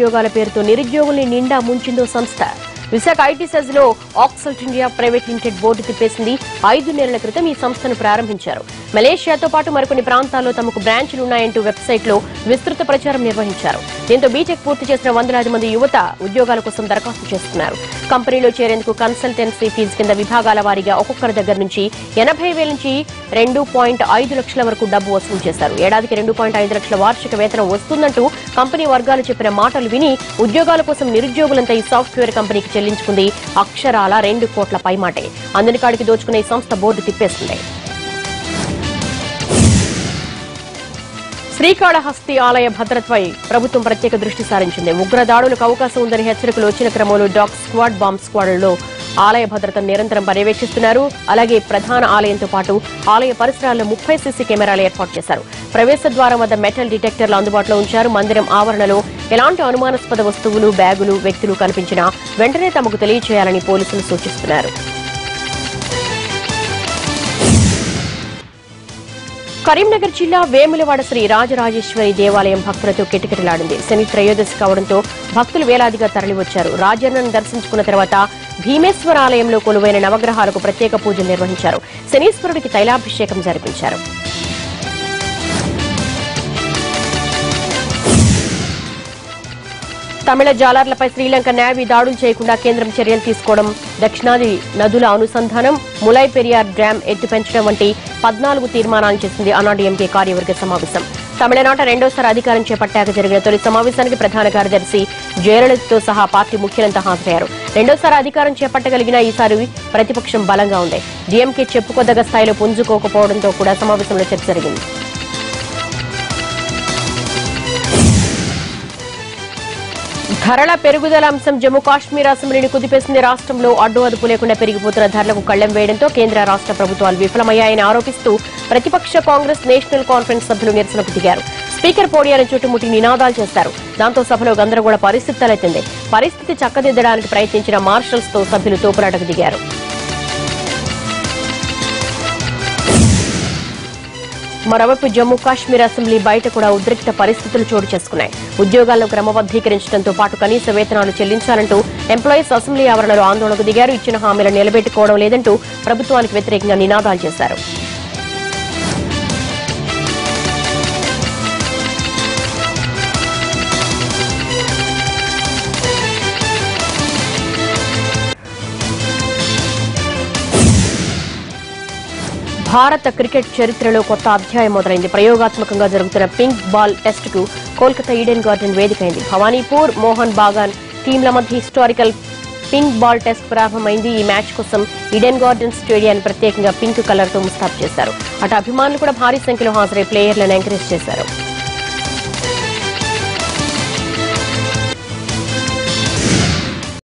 ఉద్యోగాల పేరుతో నిరుద్యోగుల్ని నిండా ముంచిందో సంస్థ. విశాఖ ఐటీ సెజ్లో Axalt India private limited board తిప్పేసింది. 5 నెలల క్రితం ఈ సంస్థను ప్రారంభించారు. మలేషియాతో పాటు మరికొన్ని ప్రాంతాల్లో తమకు బ్రాంచ్లున్నాయంటూ వెబ్సైట్లో విస్తృత ప్రచారం నిర్వహించారు. దీంతో బీటెక్ పూర్తి చేసిన వందలాది మంది యువత ఉద్యోగాల కోసం దరఖాస్తు చేస్తున్నారు. కంపెనీలో చేరేందుకు కన్సల్టెన్సీ ఫీజు కింద విభాగాల వారీగా ఒక్కొక్కరి దగ్గర నుంచి 80,000 నుంచి 2.5 లక్షల వరకు డబ్బు వసూలు చేశారు. ఏడాదికి 2.5 లక్షల వార్షిక వేతనం వస్తుందంటూ కంపెనీ వర్గాలు చెప్పిన మాటలు విని ఉద్యోగాల కోసం నిరుద్యోగులంతా ఈ సాఫ్ట్వేర్ కంపెనీకి చెల్లించుకుంది అక్షరాల 2 కోట్ల పైమాటే. అందని కాడికి దోచుకునే ఈ సంస్థ బోర్డు తిప్పేస్తుంది. శ్రీకాళహస్తి ఆలయ భద్రతపై ప్రభుత్వం ప్రత్యేక దృష్టి సారించింది. ఉగ్ర దాడులకు అవకాశం ఉందని హెచ్చరికలు వచ్చిన క్రమంలో డాగ్ స్క్వాడ్, బాంబ్ స్క్వాడ్లలో ఆలయ భద్రతను నిరంతరం పర్యవేక్షిస్తున్నారు. అలాగే ప్రధాన ఆలయంతో పాటు ఆలయ పరిసరాల్లో 30 సీసీ కెమెరాలు ఏర్పాటు చేశారు. ప్రవేశ ద్వారం వద్ద మెటల్ డిటెక్టర్లు అందుబాటులో ఉంచారు. మందిరం ఆవరణలో ఎలాంటి అనుమానాస్పద వస్తువులు, బ్యాగులు, వ్యక్తులు కనిపించినా వెంటనే తమకు తెలియజేయాలని పోలీసులు సూచిస్తున్నారు. కరీంనగర్ జిల్లా వేములవాడ శ్రీ రాజరాజేశ్వరి దేవాలయం భక్తులతో కిటకిటలాడింది. శని త్రయోదశి కావడంతో భక్తులు వేలాదిగా తరలివచ్చారు. రాజన్నను దర్శించుకున్న తర్వాత భీమేశ్వర ఆలయంలో కొలువైన నవగ్రహాలకు ప్రత్యేక పూజలు నిర్వహించారు. శనీశ్వరుడికి తైలాభిషేకం జరిపించారు. తమిళ జాలర్లపై శ్రీలంక నేవీ దాడులు చేయకుండా కేంద్రం చర్యలు తీసుకోవడం, దక్షిణాది నదుల అనుసంధానం, ములై పెరియార్ డ్యాం ఎత్తు పెంచడం వంటి 14 తీర్మానాలు చేసింది అన్నాడీఎంకే కార్యవర్గ సమావేశం. తమిళనాట రెండోసారి అధికారం చేపట్టాక జరిగిన తొలి సమావేశానికి ప్రధాన కార్యదర్శి జయలలితతో సహా పార్టీ ముఖ్యులంతా హాజరయ్యారు. రెండోసారి అధికారం చేపట్టగలిగిన ఈసారి ప్రతిపక్షం బలంగా ఉంది. డీఎంకే చెప్పుకోదగ్గ స్థాయిలో పుంజుకోకపోవడంతో కూడా సమావేశంలో చర్చ జరిగింది. ధరల పెరుగుదల అంశం జమ్మూ కాశ్మీర్ అసెంబ్లీని కుదిపేసింది. రాష్ట్రంలో అడ్డు అదుపు లేకుండా పెరిగిపోతున్న ధరలకు కళ్లెం వేయడంతో కేంద్ర రాష్ట్ర ప్రభుత్వాలు విఫలమయ్యాయని ఆరోపిస్తూ ప్రతిపక్ష కాంగ్రెస్ నేషనల్ కాన్ఫరెన్స్ సభ్యులు నిరసనకు దిగారు. స్పీకర్ పోడియాలను చుట్టుముట్టి నినాదాలు చేశారు. దాంతో సభలో గందరగోళ పరిస్థితి తలెత్తింది. పరిస్థితి చక్కదిద్దడానికి ప్రయత్నించిన మార్షల్స్ తో సభ్యులు తోపులాటకు దిగారు. మరోవైపు జమ్మూ కాశ్మీర్ అసెంబ్లీ బయట కూడా ఉద్రిక్త పరిస్థితులు చోటు చేసుకున్నాయి. ఉద్యోగాలను క్రమబద్దీకరించడంతో పాటు కనీస వేతనాలు చెల్లించాలంటూ ఎంప్లాయీస్ అసెంబ్లీ ఆవరణలో ఆందోళనకు దిగారు. ఇచ్చిన హామీలను నిలబెట్టుకోవడం లేదంటూ ప్రభుత్వానికి వ్యతిరేకంగా నినాదాలు చేశారు. భారత క్రికెట్ చరిత్రలో కొత్త అధ్యాయం మొదలైంది. ప్రయోగాత్మకంగా జరుగుతున్న పింక్ బాల్ టెస్టుకు కోల్కతా ఈడెన్ గార్డెన్ వేదికైంది. భవానీపూర్, మోహన్ బాగాన్ టీంల మధ్య హిస్టారికల్ పింక్ బాల్ టెస్ట్ ప్రారంభమైంది. ఈ మ్యాచ్ కోసం ఈడెన్ గార్డెన్ స్టేడియాన్ని ప్రత్యేకంగా పింక్ కలర్ తో ముస్తాబు చేశారు. అటు అభిమానులు కూడా భారీ సంఖ్యలో హాజరై ప్లేయర్లను ఎంకరేజ్ చేశారు.